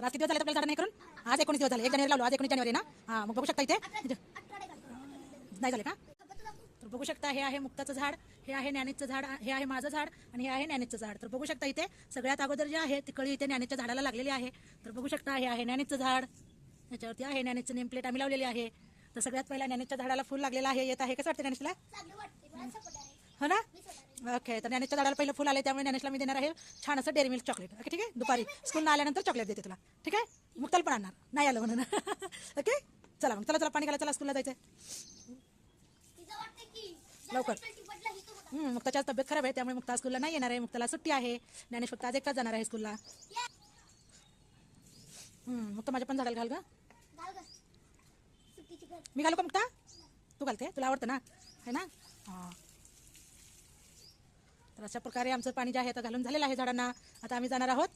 आज किती दिवस झाले आपल्याला झाड नाही करून? आज 19 दिवस झाले. 1 जानेवारी लावलो, आज 19 जानेवारी ना. हां, मग बघू शकता इथे नाही झाले का? तर बघू शकता हे आहे मुक्ताचं झाड, हे आहे ज्ञानेशचं झाड, हे आहे माझं झाड आणि हे आहे ज्ञानेशचं झाड. तर बघू शकता इथे सगळ्यात अगोदर जे आहे ती कळी इथे ज्ञानेशच्या झाडाला लागलेली आहे. तर बघू शकता हे आहे ज्ञानेशचं झाड, त्याच्यावरती आहे ज्ञानेशचं नेम प्लेट आम्ही लावलेली आहे. तर सगळ्यात पहिला ज्ञानेशच्या झाडाला फुल लागलेलं आहे. येत आहे कसं वाटतं ज्ञानेशला? हो ना. ओके, तर ज्ञानेशच्या झाडाला पहिलं फुल आले त्यामुळे ज्ञानेशला मी देणार आहे छान असं डेअरी मिल्क चॉकलेट. ओके ठीक आहे, दुपारी स्कूल आल्यानंतर चॉकलेट देते तुला. ठीक आहे, मुक्ताला पण आणणार नाही आलं म्हणून. ओके चला मग, चला चला पाणी घाला, चला स्कूलला जायचं लवकर. मुक्ताची आज तब्येत खराब आहे त्यामुळे मुक्ता स्कूलला नाही येणार आहे. मुक्ताला सुट्टी आहे. ज्ञानेश फक्त आज एकटाच जाणार आहे स्कूलला. मुक्ता माझ्या पण झाडाला घाल ग. मी घालू का मुक्ता? तू घालते, तुला आवडतं ना है ना. हां, तर अशा प्रकारे आमचं पाणी जे आहे आता घालून झालेलं आहे झाडांना. आता आम्ही जाणार आहोत